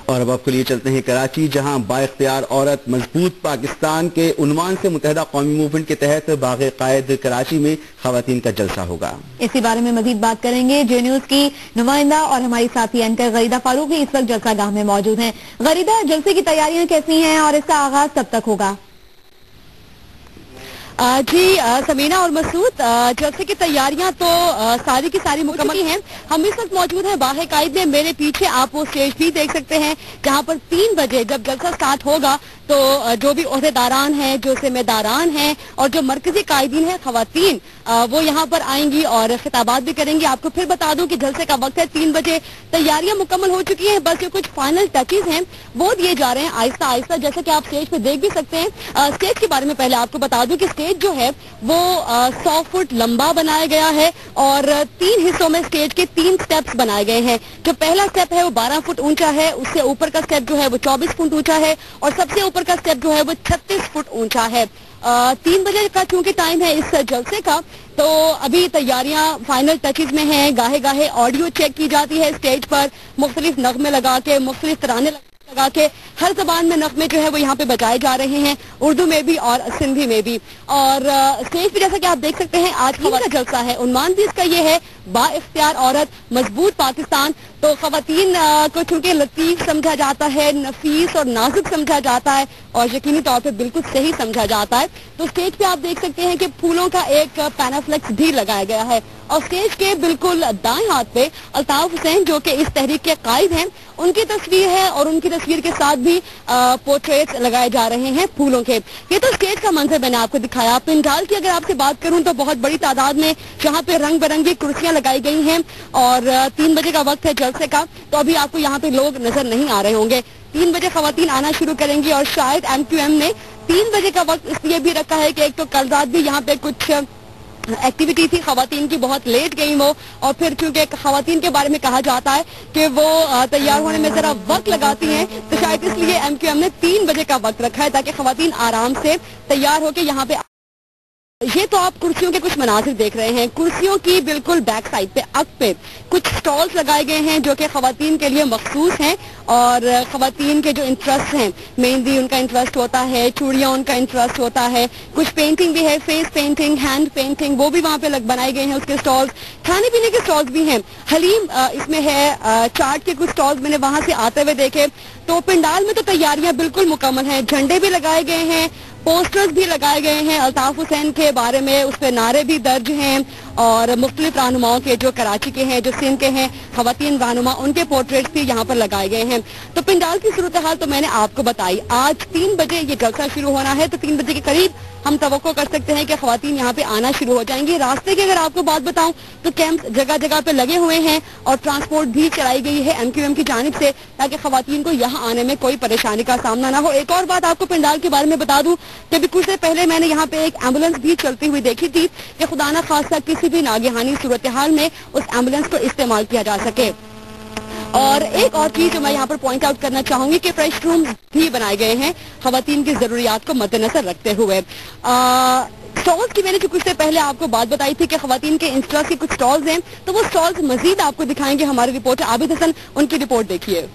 और अब आपको लिए चलते हैं कराची, जहां बाइख्तियार औरत मजबूत पाकिस्तान के उन्वान से मुत्तहिदा कौमी मूवमेंट के तहत बाग़ कायद कराची में खवातीन का जलसा होगा। इसी बारे में मजीद बात करेंगे। जे न्यूज की नुमाइंदा और हमारी साथी एंकर गरीदा फारूक भी इस वक्त जलसा गाह में मौजूद हैं। गरीदा, जलसे की तैयारियां कैसी हैं और इसका आगाज कब तक होगा? जी समीना और मसूद, जलसे की तैयारियां तो सारी की सारी मुकम्मल हैं। हम इस वक्त मौजूद हैं बाग़ कायद में। मेरे पीछे आप वो स्टेज भी देख सकते हैं जहां पर 3 बजे जब जलसा स्टार्ट होगा तो जो भी ओहदेदारान हैं, जो जिम्मेदारान हैं और जो मरकजी कायदीन हैं खवातीन, वो यहाँ पर आएंगी और खिताबात भी करेंगी। आपको फिर बता दूं कि जलसे का वक्त है 3 बजे। तैयारियां मुकम्मल हो चुकी हैं, बस जो कुछ फाइनल टचेज हैं वो दिए जा रहे हैं आहिस्ता आहिस्ता, जैसा कि आप स्टेज पे देख भी सकते हैं। स्टेज के बारे में पहले आपको बता दूं कि स्टेज जो है वो 100 फुट लंबा बनाया गया है और 3 हिस्सों में स्टेज के 3 स्टेप्स बनाए गए हैं। जो पहला स्टेप है वो 12 फुट ऊंचा है, उससे ऊपर का स्टेप जो है वो 24 फुट ऊंचा है और सबसे ऊपर का स्टेप जो है वो 36 फुट ऊंचा है। 3 बजे का चूंकि टाइम है इस जलसे का, तो अभी तैयारियां फाइनल टचेज में हैं। गाहे गाहे ऑडियो चेक की जाती है स्टेज पर, मुख्तलिफ नगमे लगा के, मुख्तलिफ तराने लगा के, हर जबान में नगमे जो है वो यहाँ पे बजाए जा रहे हैं, उर्दू में भी और सिंधी में भी। और स्टेज पे जैसा कि आप देख सकते हैं आज का जलसा है, उन्वान भी इसका ये है, बाइख्तियार औरत मजबूत पाकिस्तान। तो खवातीन को चूंकि लतीफ समझा जाता है, नफीस और नाजुक समझा जाता है और यकीनी तौर पे बिल्कुल सही समझा जाता है। तो स्टेज पे आप देख सकते हैं कि फूलों का एक पैनाफ्लेक्स भी लगाया गया है और स्टेज के बिल्कुल दाएं हाथ पे अल्ताफ हुसैन जो कि इस तहरीक के कायद हैं, उनकी तस्वीर है और उनकी तस्वीर के साथ भी पोर्ट्रेट्स लगाए जा रहे हैं फूलों के। ये तो स्टेज का मंजर मैंने आपको दिखाया। पंडाल की अगर आपसे बात करूं तो बहुत बड़ी तादाद में यहाँ पे रंग बिरंगी कुर्सियां लगाई गई हैं और 3 बजे का वक्त है जलसे का, तो अभी आपको यहाँ पे लोग नजर नहीं आ रहे होंगे। 3 बजे खवातीन आना शुरू करेंगी और शायद MQM ने 3 बजे का वक्त इसलिए भी रखा है कि एक तो कल रात भी यहाँ पे कुछ एक्टिविटी थी खवातीन की, बहुत लेट गई वो, और फिर क्योंकि खवातीन के बारे में कहा जाता है कि वो तैयार होने में जरा वक्त लगाती हैं, तो शायद इसलिए MQM ने 3 बजे का वक्त रखा है ताकि खवातीन आराम से तैयार होकर यहाँ पे। ये तो आप कुर्सियों के कुछ मनाजिर देख रहे हैं। कुर्सियों की बिल्कुल बैक साइड पे अग पे कुछ स्टॉल्स लगाए गए हैं जो कि खवातीन के लिए मखसूस हैं और खवातीन के जो इंटरेस्ट हैं, मेहंदी उनका इंटरेस्ट होता है, चूड़ियाँ उनका इंटरेस्ट होता है, कुछ पेंटिंग भी है, फेस पेंटिंग, हैंड पेंटिंग, वो भी वहाँ पे बनाए गए हैं उसके स्टॉल्स। खाने पीने के स्टॉल्स भी हैं, हलीम इसमें है, चाट के कुछ स्टॉल्स मैंने वहाँ से आते हुए देखे। तो पंडाल में तो तैयारियां बिल्कुल मुकम्मल हैं, झंडे भी लगाए गए हैं, पोस्टर्स भी लगाए गए हैं अल्ताफ हुसैन के बारे में, उस पर नारे भी दर्ज हैं और मुख्तलिफ रहनुमाओं के जो कराची के हैं, जो सिंध के हैं खवातीन रहनुमा, उनके पोर्ट्रेट्स भी यहाँ पर लगाए गए हैं। तो पंडाल की सूरत हाल तो मैंने आपको बताई। आज 3 बजे ये जलसा शुरू होना है, तो 3 बजे के करीब हम तवक्को कर सकते हैं कि खवातीन यहाँ पे आना शुरू हो जाएंगी। रास्ते की अगर आपको बात बताऊं तो कैंप जगह जगह पे लगे हुए हैं और ट्रांसपोर्ट भी चलाई गई है MQM की जानिब से ताकि खवातीन को यहाँ आने में कोई परेशानी का सामना ना हो। एक और बात आपको पंडाल के बारे में बता दूं कि अभी कुछ देर पहले मैंने यहाँ पे एक एम्बुलेंस भी चलती हुई देखी थी कि खुदा न खास्ता किसी भी नागहानी सूरत हाल में उस एम्बुलेंस को इस्तेमाल किया जा सके। और एक और चीज जो मैं यहाँ पर पॉइंट आउट करना चाहूंगी कि फ्रेश रूम भी बनाए गए हैं खवातीन की जरूरियात को मद्देनजर रखते हुए। स्टॉल्स की मैंने जो कुछ देर पहले आपको बात बताई थी कि खवातीन के इंस्टा के कुछ स्टॉल्स हैं, तो वो स्टॉल्स मजीद आपको दिखाएंगे हमारे रिपोर्टर आबिद हसन, उनकी रिपोर्ट देखिए।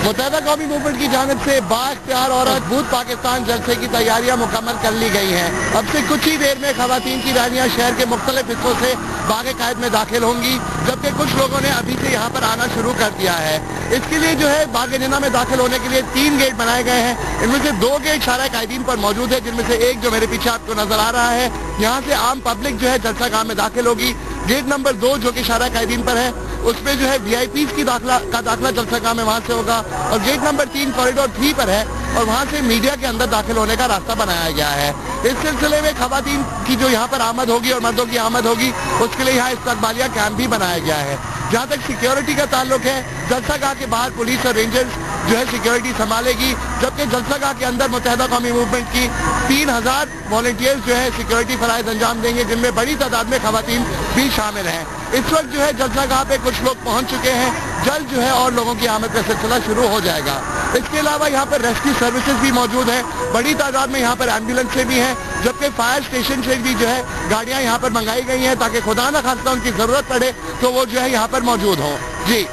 मुत्तहिदा कौमी मूवमेंट की जानिब से बाइख्तियार और मजबूत पाकिस्तान जलसे की तैयारियां मुकम्मल कर ली गई हैं। अब से कुछ ही देर में खवातीन की रैलियां शहर के मुख्तलिफ हिस्सों से बाग़ कायद में दाखिल होंगी, जबकि कुछ लोगों ने अभी से यहाँ पर आना शुरू कर दिया है। इसके लिए जो है बाग़ जिन्ना में दाखिल होने के लिए 3 गेट बनाए गए हैं। इनमें से 2 गेट शारा कायदीन पर मौजूद है, जिनमें से एक जो मेरे पीछे आपको नजर आ रहा है, यहाँ से आम पब्लिक जो है जलसा गाह में दाखिल होगी। गेट नंबर 2 जो कि शारा कायदीन पर है, उसमें जो है VIPs की दाखिला जलसा गाह में वहाँ से होगा और गेट नंबर 3 कॉरिडोर 3 पर है और वहाँ से मीडिया के अंदर दाखिल होने का रास्ता बनाया गया है। इस सिलसिले में खवातीन की जो यहाँ पर आमद होगी और मर्दों की आमद होगी, उसके लिए यहाँ इस्तकबालिया कैंप भी बनाया गया है। जहाँ तक सिक्योरिटी का ताल्लुक है, जलसा गाह के बाहर पुलिस और रेंजर्स जो है सिक्योरिटी संभालेगी, जबकि जलसा गाह के अंदर मुत्तहिदा कौमी मूवमेंट की 3000 वॉलंटियर्स जो है सिक्योरिटी फराइज अंजाम देंगे, जिनमें बड़ी तादाद में खवातीन भी शामिल हैं। इस वक्त जो है जलसा गाह पे कुछ लोग पहुंच चुके हैं, जल्द जो है और लोगों की आमद का सिलसिला शुरू हो जाएगा। इसके अलावा यहाँ पर रेस्क्यू सर्विसेज भी मौजूद हैं, बड़ी तादाद में यहाँ पर एम्बुलेंस से भी हैं, जबकि फायर स्टेशन से भी जो है गाड़ियाँ यहाँ पर मंगाई गई हैं ताकि खुदा न खास्ता उनकी जरूरत पड़े तो वो जो है यहाँ पर मौजूद हों। जी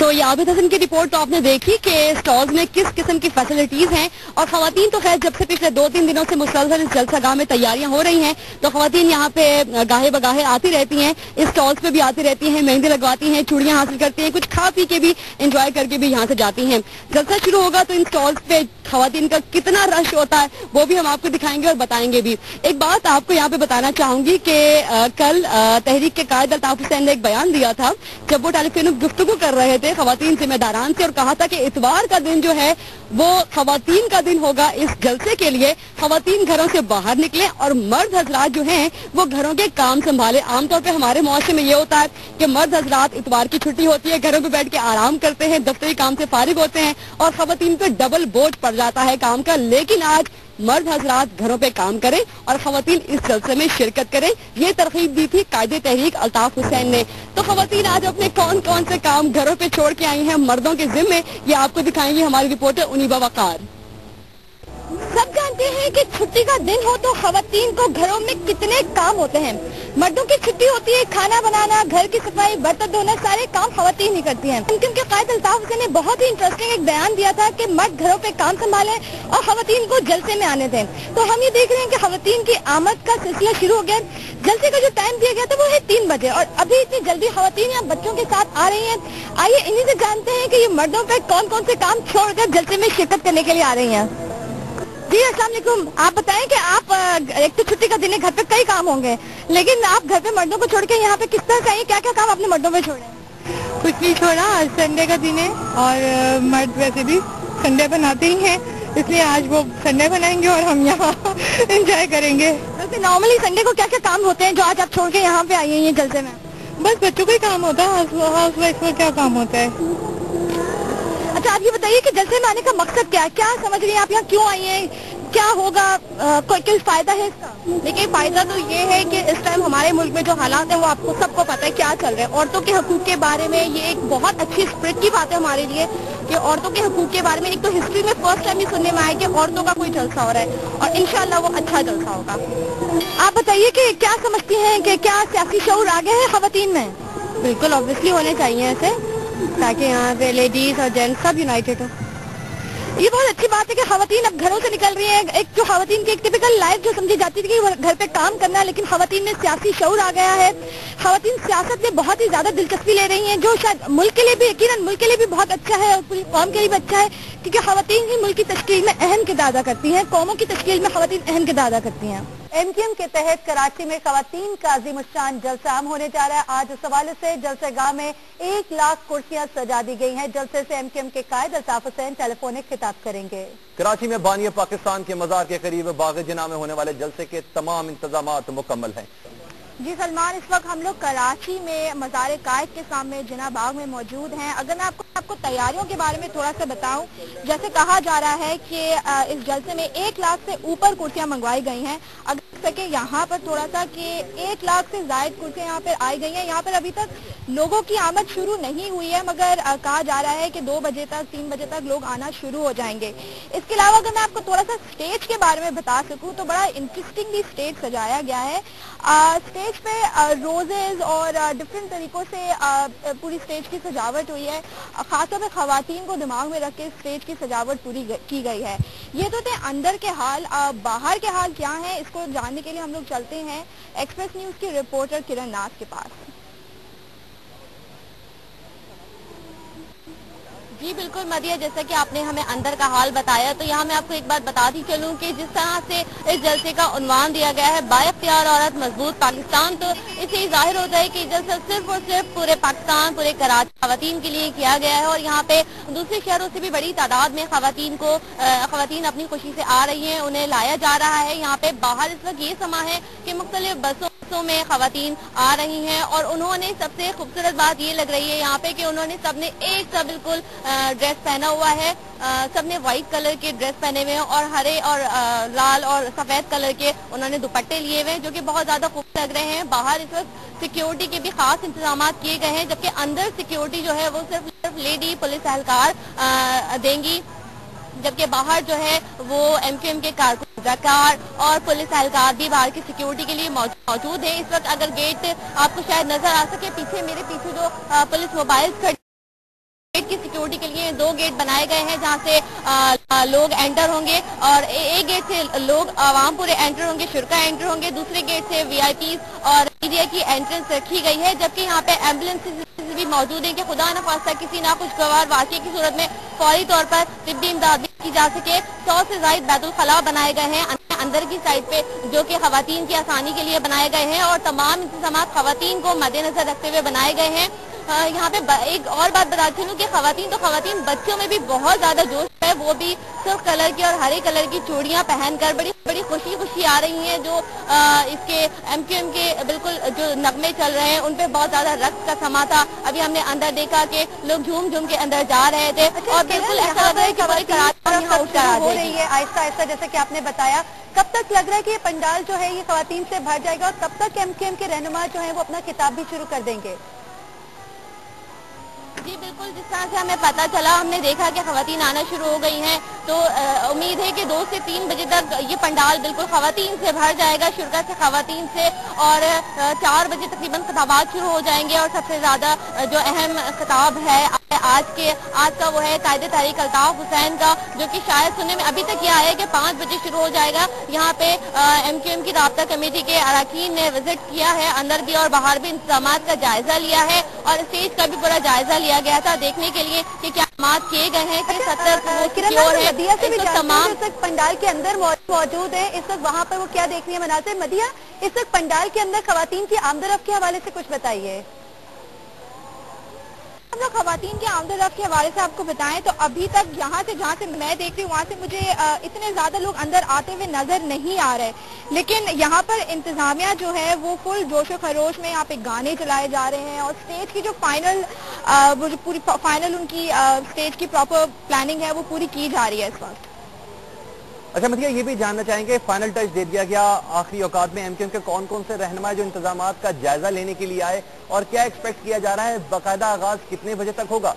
तो ये आबिद हसन की रिपोर्ट तो आपने देखी कि स्टॉल्स में किस किस्म की फैसिलिटीज हैं, और खवातीन तो खैर जब से पिछले 2-3 दिनों से मुसलसल इस जलसा गाह में तैयारियां हो रही हैं, तो खवातीन यहाँ पे गाहे बगाहे आती रहती हैं, इस स्टॉल्स पे भी आती रहती हैं, मेहंदी लगवाती हैं, चूड़ियां हासिल करती हैं, कुछ खा पी के भी एंजॉय करके भी यहाँ से जाती हैं। जलसा शुरू होगा तो इन स्टॉल्स पे खवातीन का कितना रश होता है वो भी हम आपको दिखाएंगे और बताएंगे भी। एक बात आपको यहाँ पे बताना चाहूंगी कि कल तहरीक के कायद अल्ताफ हुसैन ने एक बयान दिया था जब वो टेलीफोन गुफ्तगू कर रहे थे खवातीन जिम्मेदारान से, और कहा था कि इतवार का दिन जो है वो खवातीन का दिन होगा इस जलसे के लिए। खवातीन घरों से बाहर निकले और मर्द हजरात जो हैं वो घरों के काम संभाले। आमतौर पर हमारे मुआशरे में ये होता है कि मर्द हजरात इतवार की छुट्टी होती है, घरों पे बैठ के आराम करते हैं, दफ्तरी काम से फारिग होते हैं और खवातीन पे डबल बोझ पड़ जाता है काम का। लेकिन आज मर्द हजरात घरों पे काम करें और खवातीन इस जलसे में शिरकत करें, ये तरकीब दी थी कायदे तहरीक अल्ताफ हुसैन ने। तो खवातीन आज अपने कौन कौन से काम घरों पे छोड़ के आई हैं मर्दों के जिम्मे, ये आपको दिखाएंगे हमारी रिपोर्टर उनीबा वकार। सब जानते हैं कि छुट्टी का दिन हो तो खवातीन को घरों में कितने काम होते हैं। मर्दों की छुट्टी होती है, खाना बनाना, घर की सफाई, बर्तन धोना, सारे काम खवातीन ही करती हैं। उनके कायद अल्ताफ हुसैन ने बहुत ही इंटरेस्टिंग एक बयान दिया था कि मर्द घरों पे काम संभालें और खवातीन को जलसे में आने दें। तो हम ये देख रहे हैं कि खवातीन की आमद का सिलसिला शुरू हो गया। जलसे का जो टाइम दिया गया था वो है 3 बजे और अभी इतनी जल्दी खवातीन यहाँ बच्चों के साथ आ रही हैं। आइए इन्हीं से जानते हैं कि ये मर्दों पे कौन कौन से काम छोड़कर जलसे में शिरकत करने के लिए आ रही हैं। जी अस्सलाम वालेकुम, आप बताएं कि आप एक तो छुट्टी का दिन है, घर पे कई काम होंगे, लेकिन आप घर पे मर्दों को छोड़ के यहाँ पे किस तरह से आइए, क्या क्या काम आपने मर्दों पे छोड़े? कुछ नहीं छोड़ा, आज संडे का दिन है और मर्द वैसे भी संडे बनाते ही हैं, इसलिए आज वो संडे बनाएंगे और हम यहाँ एंजॉय करेंगे। वैसे नॉर्मली संडे को क्या क्या काम होते हैं जो आज आप छोड़ के यहाँ पे आई हैं ये जलसे में? बस बच्चों का ही काम होता है, हाउस वाइफ का क्या काम होता है। अच्छा आप ये बताइए कि जलसे में आने का मकसद क्या है, क्या समझ रही हैं आप, यहाँ क्यों आई हैं, क्या होगा, कोई फायदा है इसका? देखिए फायदा तो ये है कि इस टाइम हमारे मुल्क में जो हालात हैं वो आपको सबको पता है क्या चल रहा है। औरतों के हकूक के बारे में ये एक बहुत अच्छी स्पिरिट की बात है हमारे लिए कि औरतों के हकूक के बारे में एक तो हिस्ट्री में फर्स्ट टाइम ही सुनने में आया कि औरतों का कोई जलसा हो रहा है और इंशाल्लाह वो अच्छा जलसा होगा। आप बताइए कि क्या समझती हैं कि क्या सियासी शऊर आ गया है खवातीन में? बिल्कुल ऑब्वियसली होने चाहिए ऐसे, ताकि यहाँ पे लेडीज और जेंट्स सब यूनाइटेड हो। ये बहुत अच्छी बात है कि खवातीन अब घरों से निकल रही हैं। एक जो खवातीन की एक टिपिकल लाइफ जो समझी जाती थी कि वो घर पे काम करना है, लेकिन खवातीन में सियासी शऊर आ गया है। खवातीन सियासत में बहुत ही ज्यादा दिलचस्पी ले रही हैं, जो शायद मुल्क के लिए भी, यकीनन मुल्क के लिए भी बहुत अच्छा है और पूरी कौम के लिए भी अच्छा है, क्योंकि खवातीन ही मुल्क की तश्कील में अहम किरदार अदा करती हैं, कौमों की तश्कील में खवातीन अहम किरदार अदा करती हैं। MQM के तहत कराची में खवातीन का अज़ीमुश्शान जलसा आम होने जा रहा है। आज इस हवाले से जलसे गाह में 1 लाख कुर्सियां सजा दी गई हैं। जलसे से MQM के कायद अल्ताफ हुसैन टेलीफोनिक खिताब करेंगे। कराची में बानी पाकिस्तान के मजार के करीब बाग जिना में होने वाले जलसे के तमाम इंतजामात मुकम्मल हैं। जी सलमान, इस वक्त हम लोग कराची में मज़ार कायद के सामने जिना बाग में मौजूद हैं। अगर मैं आपको तैयारियों के बारे में थोड़ा सा बताऊं, जैसे कहा जा रहा है कि इस जलसे में 1 लाख से ऊपर कुर्सियां मंगवाई गई हैं। अगर सके यहाँ पर थोड़ा सा कि 1 लाख से ज्यादा कुर्सियां यहाँ पर आई गई हैं। यहाँ पर अभी तक लोगों की आमद शुरू नहीं हुई है, मगर कहा जा रहा है कि 2 बजे तक 3 बजे तक लोग आना शुरू हो जाएंगे। इसके अलावा अगर मैं आपको थोड़ा सा स्टेज के बारे में बता सकूं तो बड़ा इंटरेस्टिंगली स्टेज सजाया गया है। स्टेज पे रोजेज और डिफरेंट तरीकों से पूरी स्टेज की सजावट हुई है। खासतौर पे खवातीन को दिमाग में रख के स्टेज की सजावट पूरी की गई है। ये तो थे अंदर के हाल। बाहर के हाल क्या है इसको जानने के लिए हम लोग चलते हैं एक्सप्रेस न्यूज की रिपोर्टर किरण नाथ के पास। जी बिल्कुल मदिया, जैसा कि आपने हमें अंदर का हाल बताया, तो यहाँ मैं आपको एक बात बताती चलूँ कि जिस तरह से इस जलसे का उन्वान दिया गया है बाइख्तियार औरत मजबूत पाकिस्तान, तो इससे जाहिर होता है कि जलसा सिर्फ और सिर्फ पूरे पाकिस्तान, पूरे कराची खवातीन के लिए किया गया है। और यहाँ पे दूसरे शहरों से भी बड़ी तादाद में खवातीन अपनी खुशी से आ रही है, उन्हें लाया जा रहा है। यहाँ पे बाहर इस वक्त ये समा है कि मुख्तलिफ बसों में खवातीन आ रही हैं और उन्होंने सबसे खूबसूरत बात ये लग रही है यहाँ पे कि उन्होंने सबने एक सा बिल्कुल ड्रेस पहना हुआ है। सबने व्हाइट कलर के ड्रेस पहने हुए हैं और हरे और लाल और सफेद कलर के उन्होंने दुपट्टे लिए हुए हैं, जो कि बहुत ज्यादा खूबसूरत लग रहे हैं। बाहर इस वक्त सिक्योरिटी के भी खास इंतजाम किए गए हैं, जबकि अंदर सिक्योरिटी जो है वो सिर्फ लेडी पुलिस एहलकार देंगी, जबकि बाहर जो है वो MQM के कार और पुलिस एहलकार भी बाहर की सिक्योरिटी के लिए मौजूद है। इस वक्त अगर गेट आपको शायद नजर आ सके, पीछे मेरे पीछे जो पुलिस मोबाइल गेट की सिक्योरिटी के लिए 2 गेट बनाए गए हैं जहां से लोग एंटर होंगे, और एक गेट से लोग आवाम पूरे एंटर होंगे, शुरका एंटर होंगे, दूसरे गेट से वीआईपी और मीडिया की एंट्रेंस रखी गई है। जबकि यहाँ पे एम्बुलेंस भी मौजूद है कि खुदा न खास्ता किसी नाखुशगवार वाक़े की सूरत में फौरी तौर पर तिब्बी इमदाद भी की जा सके। 100 से ज़ायद बैतुल खला बनाए गए हैं अंदर की साइड पे, जो कि खवातीन की आसानी के लिए बनाए गए हैं, और तमाम इंतजाम खवातीन को मद्देनजर रखते हुए बनाए गए हैं। यहाँ पे एक और बात बता चलूं कि खवातीन बच्चों में भी बहुत ज्यादा जोश है, वो भी सुर्ख कलर की और हरे कलर की चूड़ियां पहनकर बड़ी खुशी आ रही हैं। जो इसके एमक्यूएम के बिल्कुल जो नगमे चल रहे हैं उन पे बहुत ज्यादा रक्स का समा था। अभी हमने अंदर देखा कि लोग झूम के अंदर जा रहे थे, और बिल्कुल ऐसा लग रहा है कि बड़ी कराची हो रही है आहिस्ता आहिस्ता, जैसे कि आपने बताया। कब तक लग रहा है कि ये पंडाल जो है ये खवातीन से भर जाएगा, और कब तक एमक्यूएम के रहनुमा जो है वो अपना खिताब भी शुरू कर देंगे? जी बिल्कुल, जिस तरह से हमें पता चला, हमने देखा कि खवातीन आना शुरू हो गई हैं, तो उम्मीद है कि 2 से 3 बजे तक ये पंडाल बिल्कुल खवातीन से भर जाएगा, शुरका से खवातीन से, और 4 बजे तकरीबन खिताबात शुरू हो जाएंगे। और सबसे ज्यादा जो अहम खिताब है आज का वो है कायदे तारीख अल्ताफ हुसैन का, जो कि शायद सुनने में अभी तक ये आया है कि 5 बजे शुरू हो जाएगा। यहाँ पे एमक्यूएम की राब्ता कमेटी के अरकान ने विजिट किया है, अंदर भी और बाहर भी इंतजामात का जायजा लिया है, और स्टेज का भी पूरा जायजा लिया गया था देखने के लिए कि क्या मात किए गए हैं कि 70 मदिया से भी तमाम इस वक्त पंडाल के अंदर मौजूद है। इस वक्त वहाँ पर वो क्या देखने हैं मनाजिर। मदिया, इस वक्त पंडाल के अंदर खवातीन की आमदरफ्त के हवाले से कुछ बताइए। हम लोग खवातीन के आमदरफ्त के हवाले से आपको बताएं तो अभी तक जहाँ से मैं देख रही हूँ वहाँ से मुझे इतने ज्यादा लोग अंदर आते हुए नजर नहीं आ रहे, लेकिन यहाँ पर इंतजामिया जो है वो फुल जोशो खरोश में यहाँ पे गाने चलाए जा रहे हैं, और स्टेज की जो पूरी फाइनल उनकी स्टेज की प्रॉपर प्लानिंग है वो पूरी की जा रही है इस वक्त। अच्छा मदिया, ये भी जानना चाहेंगे, फाइनल टच दे दिया गया आखिरी औकात में एमक्यूएम के कौन से रहनुमा जो इंतजामात का जायजा लेने के लिए आए, और क्या एक्सपेक्ट किया जा रहा है, बाकायदा आगाज कितने बजे तक होगा?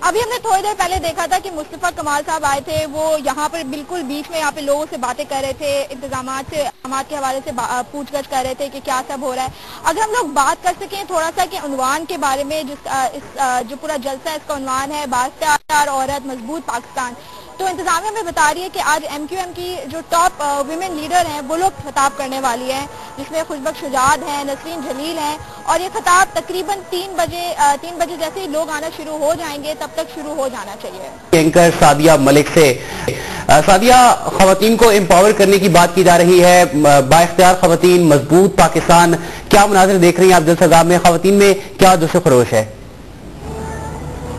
अभी हमने थोड़ी देर पहले देखा था कि मुस्तफा कमाल साहब आए थे, वो यहाँ पर बिल्कुल बीच में यहाँ पे लोगों से बातें कर रहे थे, इंतजामात के हवाले से पूछगछ कर रहे थे कि क्या सब हो रहा है। अगर हम लोग बात कर सकें थोड़ा सा कि उन्वान के बारे में, जो पूरा जलसा है इसका उन्वान है बाइख्तियार औरत मजबूत पाकिस्तान, तो इंतजामिया में बता रही है कि आज एमक्यूएम की जो टॉप विमेन लीडर हैं वो लोग खिताब करने वाली हैं, जिसमें खुशबक शुजात हैं, नसरीन जलील हैं, और ये खिताब तकरीबन 3 बजे जैसे ही लोग आना शुरू हो जाएंगे तब तक शुरू हो जाना चाहिए। एंकर सादिया मलिक से। सादिया, खवातीन को एम्पावर करने की बात की जा रही है, बाइख्तियार खवातीन, मजबूत पाकिस्तान, क्या मुनाज़िर देख रही हैं आप जलसा में? खवातीन में क्या जोश खरोश है?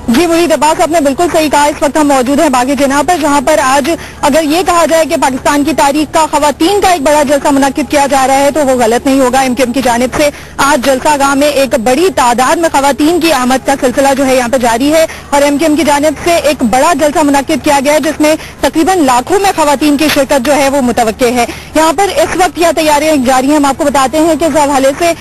जी मुरीद अब्बास, आपने बिल्कुल सही कहा। इस वक्त हम मौजूद हैं बागी जिना पर, जहां पर आज अगर ये कहा जाए कि पाकिस्तान की तारीख का खवातीन का एक बड़ा जलसा मुनक्किद किया जा रहा है तो वो गलत नहीं होगा। एमक्यूएम की जानिब से आज जलसा गाह में एक बड़ी तादाद में खवातीन की आमद का सिलसिला जो है यहाँ पर जारी है, और एमक्यूएम की जानिब से एक बड़ा जलसा मुनक्किद किया गया है जिसमें तकरीबन लाखों में खवातीन की शिरकत जो है वो मुतवक्के है। यहाँ पर इस वक्त यह तैयारियां जारी हैं। हम आपको बताते हैं कि इस हवाले से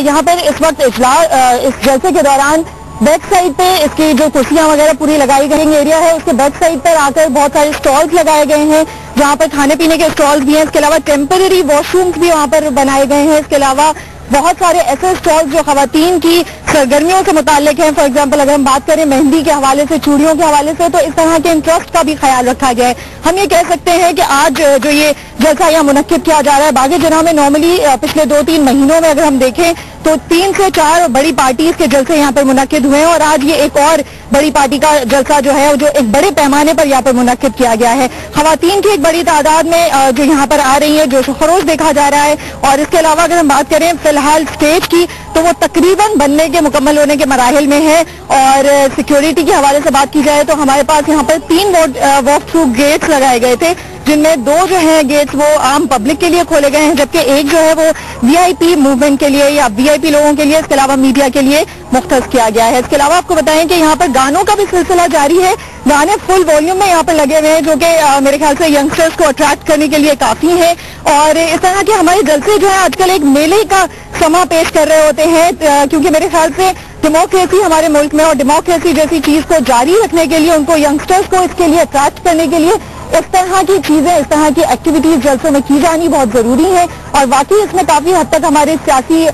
यहाँ पर इस वक्त इस जलसे के दौरान बैक साइड पे इसकी जो कुर्सियां वगैरह पूरी लगाई गई एरिया है, उसके बैक साइड पर आकर बहुत सारे स्टॉल्स लगाए गए हैं जहां पर खाने पीने के स्टॉल्स भी हैं। इसके अलावा टेम्पररी वॉशरूम्स भी वहां पर बनाए गए हैं। इसके अलावा बहुत सारे ऐसे स्टॉल्स जो खवातीन की सरगर्मियों से मुताल्लिक हैं, फॉर एग्जाम्पल अगर हम बात करें मेहंदी के हवाले से, चूड़ियों के हवाले से, तो इस तरह के इंटरेस्ट का भी ख्याल रखा गया है। हम ये कह सकते हैं कि आज जो ये जलसा यहाँ मुनक्किद किया जा रहा है बागी जिना में, नॉर्मली पिछले 2-3 महीनों में अगर हम देखें तो 3 से 4 बड़ी पार्टीज के जलसे यहाँ पर मुनक्किद हुए हैं, और आज ये एक और बड़ी पार्टी का जलसा जो है जो एक बड़े पैमाने पर यहाँ पर मुनक्किद किया गया है। खवातीन की एक बड़ी तादाद में जो यहाँ पर आ रही है, जोश खरोश देखा जा रहा है। और इसके अलावा अगर हम बात करें फिलहाल स्टेज की, तो वो तकरीबन बनने के मुकम्मल होने के मराहिल में है। और सिक्योरिटी के हवाले से बात की जाए तो हमारे पास यहाँ पर 3 वॉक थ्रू गेट्स लगाए गए थे, जिनमें 2 जो है गेट्स वो आम पब्लिक के लिए खोले गए हैं, जबकि एक जो है वो वीआईपी मूवमेंट के लिए या वीआईपी लोगों के लिए, इसके अलावा मीडिया के लिए मुख्तस किया गया है। इसके अलावा आपको बताएं कि यहाँ पर गानों का भी सिलसिला जारी है। गाने फुल वॉल्यूम में यहाँ पर लगे हुए हैं, जो कि मेरे ख्याल से यंगस्टर्स को अट्रैक्ट करने के लिए काफी है। और इस तरह के हमारे जलसे जो है आजकल एक मेले का समा पेश कर रहे होते हैं, क्योंकि मेरे ख्याल से डेमोक्रेसी हमारे मुल्क में, और डेमोक्रेसी जैसी चीज को जारी रखने के लिए, उनको यंगस्टर्स को इसके लिए अट्रैक्ट करने के लिए इस तरह की चीजें, इस तरह की एक्टिविटीज जलसों में की जानी बहुत जरूरी है और वाकई इसमें काफी हद तक हमारे सियासी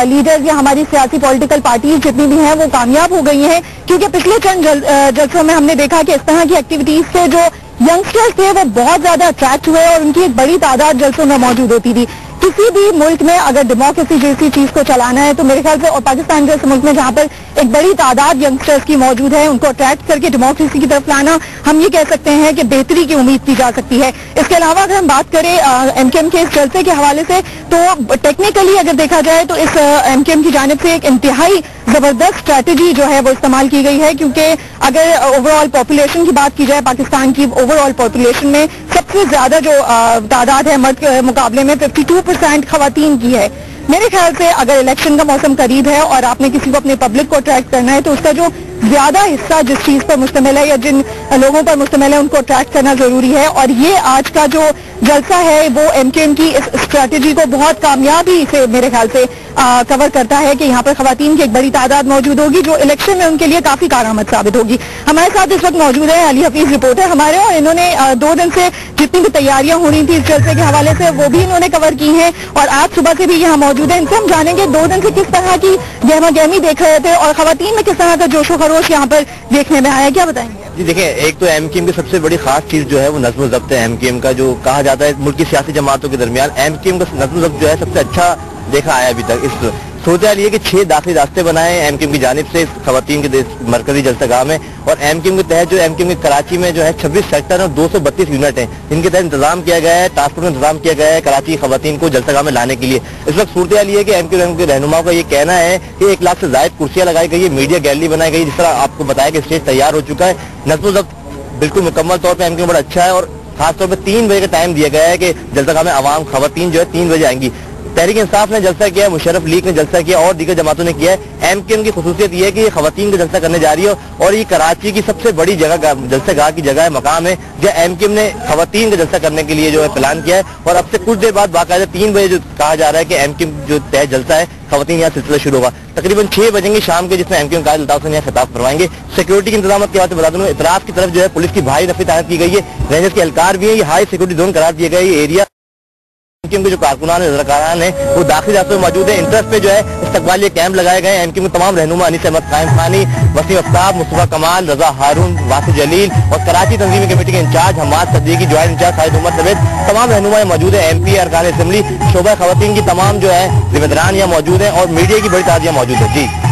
लीडर्स या हमारी सियासी पॉलिटिकल पार्टीज जितनी भी हैं वो कामयाब हो गई हैं, क्योंकि पिछले चंद जलसों में हमने देखा कि इस तरह की एक्टिविटीज से जो यंगस्टर्स थे वो बहुत ज्यादा अट्रैक्ट हुए और उनकी एक बड़ी तादाद जलसों में मौजूद होती थी। किसी भी मुल्क में अगर डेमोक्रेसी जैसी चीज को चलाना है तो मेरे ख्याल से, और पाकिस्तान जैसे मुल्क में जहां पर एक बड़ी तादाद यंगस्टर्स की मौजूद है, उनको अट्रैक्ट करके डेमोक्रेसी की तरफ लाना, हम ये कह सकते हैं कि बेहतरी की उम्मीद की जा सकती है। इसके अलावा अगर हम बात करें एमकेएम के इस जलसे के हवाले से, तो टेक्निकली अगर देखा जाए तो इस एमकेएम की जानिब से एक इंतहाई जबरदस्त स्ट्रैटेजी जो है वो इस्तेमाल की गई है, क्योंकि अगर ओवरऑल पॉपुलेशन की बात की जाए, पाकिस्तान की ओवरऑल पॉपुलेशन में सबसे ज्यादा जो तादाद है मर्द के मुकाबले में 52% खवातीन की है। मेरे ख्याल से अगर इलेक्शन का मौसम करीब है और आपने किसी को अपने पब्लिक को अट्रैक्ट करना है तो उसका जो ज्यादा हिस्सा जिस चीज पर मुश्तमिल है या जिन लोगों पर मुश्तमिल है उनको अट्रैक्ट करना जरूरी है। और ये आज का जो जलसा है वो एमकेएम की इस स्ट्रैटेजी को बहुत कामयाबी से मेरे ख्याल से कवर करता है कि यहाँ पर खवातीन की एक बड़ी तादाद मौजूद होगी जो इलेक्शन में उनके लिए काफी कारआमद साबित होगी। हमारे साथ इस वक्त मौजूद है अली हफीज रिपोर्टर हमारे, और इन्होंने 2 दिन से जितनी भी तैयारियां हो रही थी इस जलसे के हवाले से वो भी इन्होंने कवर की हैं और आज सुबह से भी यहाँ मौजूद है। इनसे हम जानेंगे 2 दिन से किस तरह की गहमा गहमी देख रहे थे और खवातीन में किस तरह का जोशो खरोश यहाँ पर देखने में आया, क्या बताएंगे? जी देखिए, एक तो एमकेएम की सबसे बड़ी खास चीज जो है वो नज़्म व ज़ब्त है। एमकेएम का जो कहा जाता है मुल्क की सियासी जमातों के दरमियान एमकेएम का नज़्म व ज़ब्त जो है सबसे अच्छा देखा आया अभी तक। इस सोचा लिया कि 6 दाखिली रास्ते बनाए एमकेएम की जानिब से खवातीन के मरकजी जलसागाह में, और एमकेएम के तहत जो एमकेएम के कराची में जो है 26 सेक्टर और 232 यूनिट हैं, जिनके तहत इंतजाम किया गया है, ट्रांसपोर्ट में इंतजाम किया गया है कराची की खवातीन को जलसागाह में लाने के लिए। इस वक्त सूरत हाल ये है कि एमकेएम के रहनुमाओं का ये कहना है कि 1 लाख से ज्यादा कुर्सियां लगाई गई है, मीडिया गैलरी बनाई गई, जिस तरह आपको बताया कि स्टेज तैयार हो चुका है। नज़्म व ज़ब्त बिल्कुल मुकम्मल तौर पर एमकेएम बड़ा अच्छा है और खासतौर पर 3 बजे का टाइम दिया गया है कि जलसागाह में आवाम खवातीन जो है 3 बजे आएंगी। तहरीक इंसाफ ने जलसा किया, मुशर्रफ लीग ने जलसा किया और दीगर जमातों ने किया है। एमकेएम की खुसूसियत ये है कि ये खवातीन का जलसा करने जा रही है और ये कराची की सबसे बड़ी जगह जलसागाह की जगह है, मकाम है, जहाँ एमकेएम ने खवातीन का जलसा करने के लिए जो है प्लान किया है। और अब से कुछ देर बाद बाकायदा 3 बजे जो कहा जा रहा है कि एमकेएम जो तय जलसा है खवातीन यहाँ सिलसिला शुरू होगा। तकरीबन 6 बजेंगे शाम के, जिसमें एमकेएम कायद अल्ताफ हुसैन यहाँ खिताब करवाएंगे। सिक्योरिटी के इंतजाम की बात बता दूं, इतराफ की तरफ जो है पुलिस की भारी नफरी तैनात की गई है, रेंजर्स के एहलकार भी है, ये हाई सिक्योरिटी जोन करार दिया गया है। ये एरिया एमकेएम के जो कारकुनान रज़ाकारान है वो दाखिली रास्तों में मौजूद है। इंटरेस्ट पे जो है इस्तकबालिया कैंप लगाए गए हैं। एमकेएम के तमाम रहनुमा अनीस अहमद कायम खानी, वसीम अफ्ताब, मुस्तफा कमाल, रजा हारून, वासिफ जलील और कराची तंजीमी कमेटी के in charge Hammad Siddiqui, joint in charge Khalid Umar समेत तमाम रहनुमा मौजूद है। एमपी अरकान असेंबली, शोबा खवातीन की तमाम जो है जिम्मेदारान यहाँ मौजूद है और मीडिया की बड़ी तादाद यहाँ मौजूद है। जी।